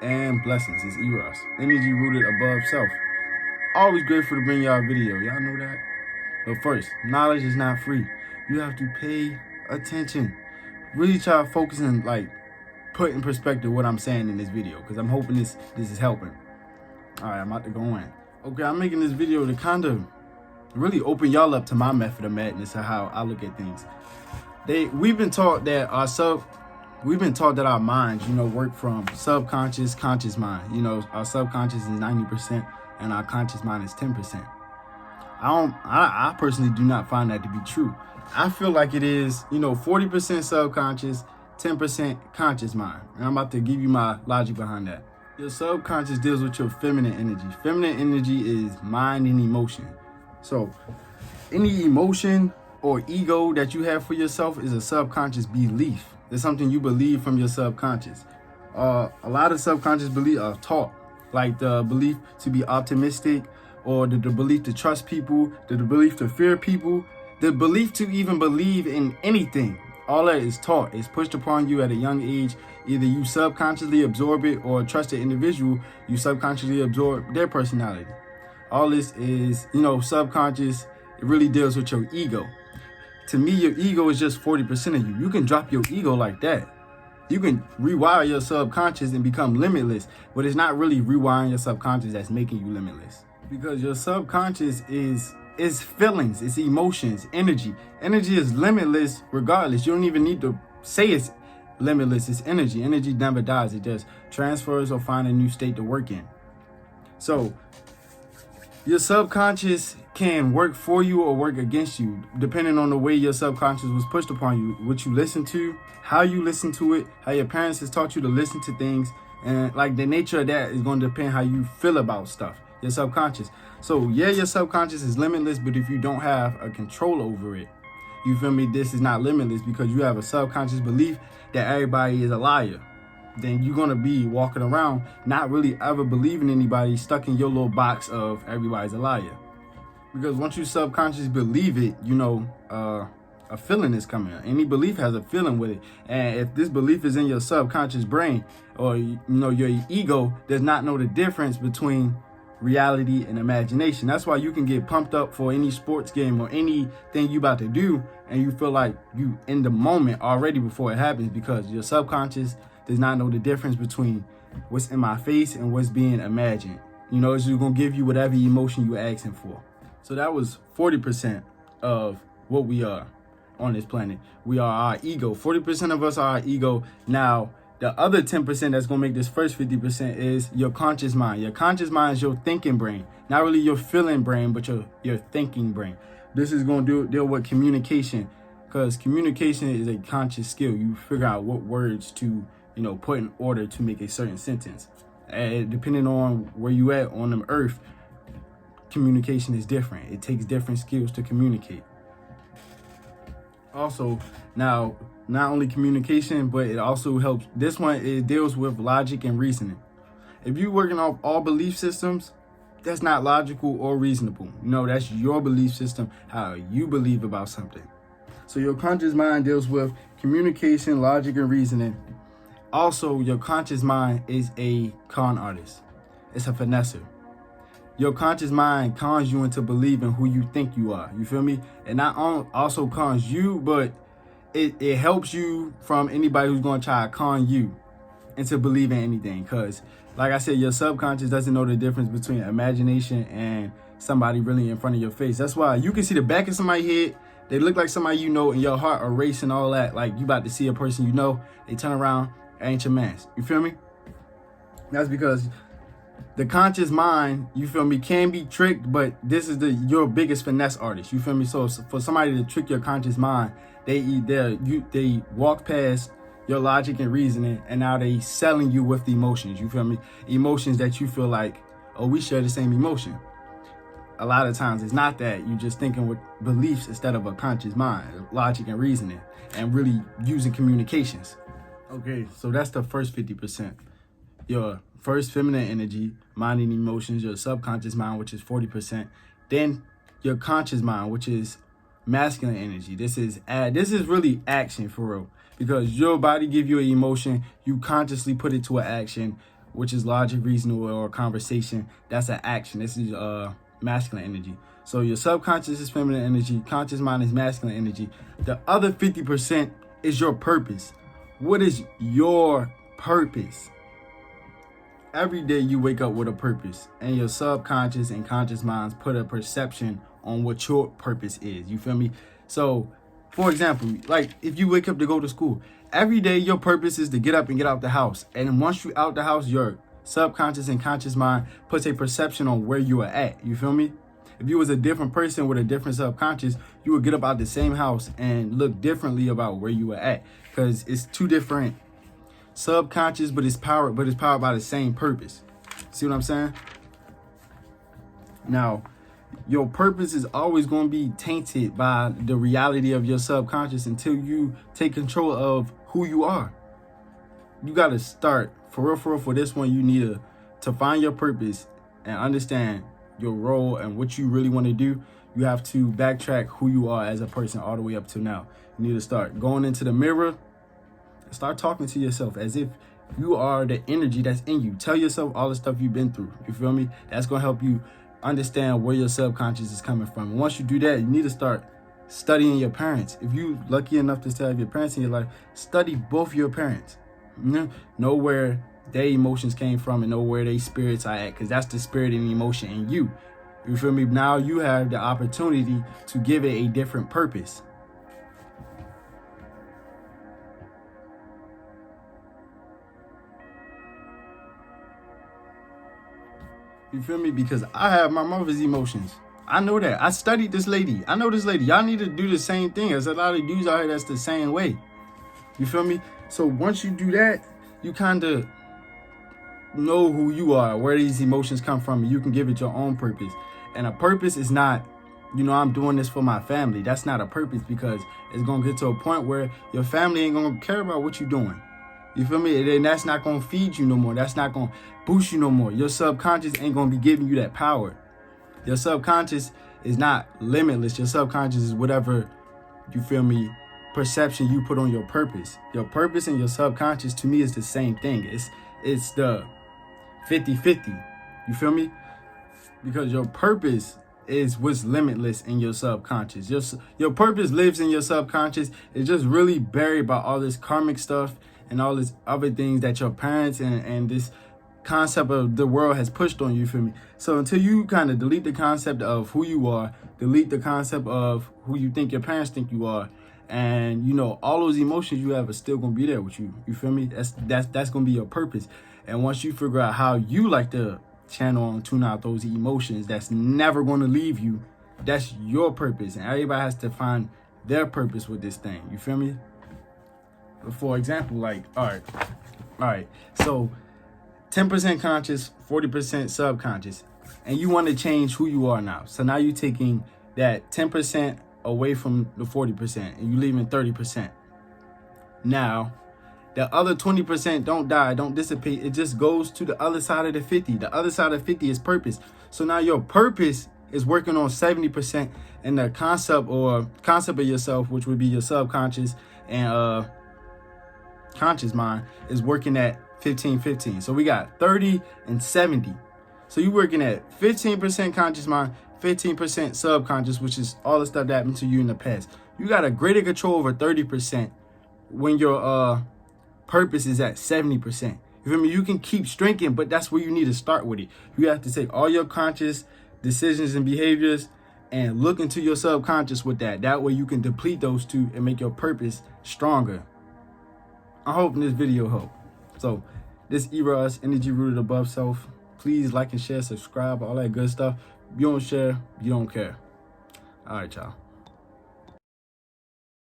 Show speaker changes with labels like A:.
A: and blessings. It's E.R.A.S. Energy rooted above self. Always grateful to bring y'all a video. Y'all know that? But first, knowledge is not free. You have to pay attention. Really try to focus and put in perspective what I'm saying in this video, because I'm hoping this is helping. All right, I'm about to go in. Okay, I'm making this video to kind of really open y'all up to my method of madness and how I look at things. We've been taught that our minds, work from subconscious, conscious mind. Our subconscious is 90% and our conscious mind is 10%. I personally do not find that to be true. I feel like it is, 40% subconscious, 10% conscious mind. And I'm about to give you my logic behind that. Your subconscious deals with your feminine energy. Feminine energy is mind and emotion. So any emotion or ego that you have for yourself is a subconscious belief. It's something you believe from your subconscious. A lot of subconscious beliefs are taught, like the belief to be optimistic, or the belief to trust people, the belief to fear people, the belief to even believe in anything. All that is taught. It's pushed upon you at a young age. Either you subconsciously absorb it, or a trusted individual, you subconsciously absorb their personality. All this is, subconscious. It really deals with your ego. To me, your ego is just 40% of you. You can drop your ego like that. You can rewire your subconscious and become limitless, but it's not really rewiring your subconscious that's making you limitless. Because your subconscious is feelings, it's emotions, energy. Energy is limitless regardless. You don't even need to say it's limitless. It's energy. Energy never dies. It just transfers or finds a new state to work in. So your subconscious can work for you or work against you, depending on the way your subconscious was pushed upon you, what you listen to, how you listen to it, how your parents has taught you to listen to things, and the nature of that is going to depend how you feel about stuff, your subconscious. So yeah, your subconscious is limitless, but if you don't have a control over it, you feel me, this is not limitless, because you have a subconscious belief that everybody is a liar. Then you're going to be walking around not really ever believing anybody, stuck in your little box of everybody's a liar. Because once you subconsciously believe it, a feeling is coming. Any belief has a feeling with it. And if this belief is in your subconscious brain, or, your ego does not know the difference between reality and imagination. That's why you can get pumped up for any sports game or anything you about to do, and you feel like you in the moment already before it happens, because your subconscious does not know the difference between what's in my face and what's being imagined. It's just going to give you whatever emotion you're asking for. So that was 40% of what we are on this planet. We are our ego. 40% of us are our ego. Now, the other 10% that's going to make this first 50% is your conscious mind. Your conscious mind is your thinking brain. Not really your feeling brain, but your thinking brain. This is going to deal with communication, because communication is a conscious skill. You figure out what words to put in order to make a certain sentence. And depending on where you at on the earth, communication is different. It takes different skills to communicate. Also, now, not only communication, but it also helps. This one, it deals with logic and reasoning. If you're working off all belief systems, that's not logical or reasonable. That's your belief system, how you believe about something. So your conscious mind deals with communication, logic, and reasoning. Also, your conscious mind is a con artist. It's a finesser. Your conscious mind cons you into believing who you think you are. You feel me? And not also cons you, but it helps you from anybody who's going to try to con you into believing anything. Because, like I said, your subconscious doesn't know the difference between imagination and somebody really in front of your face. That's why you can see the back of somebody's head. They look like somebody and your heart are racing, all that. Like you about to see a person they turn around, ain't your man. You feel me? That's because the conscious mind, you feel me, can be tricked, but this is your biggest finesse artist. You feel me? So for somebody to trick your conscious mind, they walk past your logic and reasoning, and now they selling you with the emotions. You feel me? Emotions that you feel like, oh, we share the same emotion. A lot of times it's not that. You just thinking with beliefs instead of a conscious mind, logic and reasoning, and really using communications. Okay, so that's the first 50%. Your first feminine energy, mind and emotions, your subconscious mind, which is 40%. Then your conscious mind, which is masculine energy. This is really action for real, because your body give you an emotion, you consciously put it to an action, which is logic, reasoning, or conversation. That's an action. This is masculine energy. So your subconscious is feminine energy, conscious mind is masculine energy. The other 50% is your purpose. What is your purpose? Every day you wake up with a purpose, and your subconscious and conscious minds put a perception on what your purpose is. You feel me? So, for example, like if you wake up to go to school, every day your purpose is to get up and get out the house. And once you out the house, your subconscious and conscious mind puts a perception on where you are at. You feel me? If you was a different person with a different subconscious, you would get up out the same house and look differently about where you were at, because it's two different subconscious, but it's powered by the same purpose. See what I'm saying? Now, your purpose is always going to be tainted by the reality of your subconscious until you take control of who you are. You got to start for real for this one. You need to find your purpose and understand your role and what you really want to do. You have to backtrack who you are as a person all the way up to now. You need to start going into the mirror. Start talking to yourself as if you are the energy that's in you. Tell yourself all the stuff you've been through. You feel me? That's going to help you understand where your subconscious is coming from. And once you do that, you need to start studying your parents. If you lucky enough to have your parents in your life, study both your parents. Know where their emotions came from and know where their spirits are at, because that's the spirit and emotion in you. You feel me? Now you have the opportunity to give it a different purpose. You feel me? Because I have my mother's emotions. I know that. I studied this lady. I know this lady. Y'all need to do the same thing. There's a lot of dudes out here that's the same way. You feel me? So once you do that, you kind of know who you are, where these emotions come from, and you can give it your own purpose. And a purpose is not, I'm doing this for my family. That's not a purpose, because it's going to get to a point where your family ain't going to care about what you're doing. You feel me? And that's not going to feed you no more. That's not going to boost you no more. Your subconscious ain't going to be giving you that power. Your subconscious is not limitless. Your subconscious is whatever, you feel me, perception you put on your purpose. Your purpose and your subconscious, to me, is the same thing. It's the 50-50. You feel me? Because your purpose is what's limitless in your subconscious. Your purpose lives in your subconscious. It's just really buried by all this karmic stuff and all this other things that your parents and this concept of the world has pushed on you, feel me? So until you kind of delete the concept of who you are, delete the concept of who you think your parents think you are, and all those emotions you have are still gonna be there with you. You feel me? That's gonna be your purpose. And once you figure out how you like to channel and tune out those emotions, that's never gonna leave you. That's your purpose, and everybody has to find their purpose with this thing. You feel me? For example, like, all right, so 10% conscious, 40% subconscious, and you want to change who you are now. So now you're taking that 10% away from the 40%, and you're leaving 30%. Now, the other 20% don't die, don't dissipate. It just goes to the other side of the 50. The other side of 50 is purpose. So now your purpose is working on 70%, and the concept of yourself, which would be your subconscious and conscious mind, is working at 15-15. So we got 30 and 70. So you're working at 15% conscious mind, 15% subconscious, which is all the stuff that happened to you in the past. You got a greater control over 30% when your purpose is at 70%. You feel me? You can keep shrinking, but that's where you need to start with it. You have to take all your conscious decisions and behaviors and look into your subconscious with that. That way you can deplete those two and make your purpose stronger. I hope this video helped. So this E.R.A.S, energy rooted above self. Please like and share, subscribe, all that good stuff. If you don't share, you don't care. All right, y'all.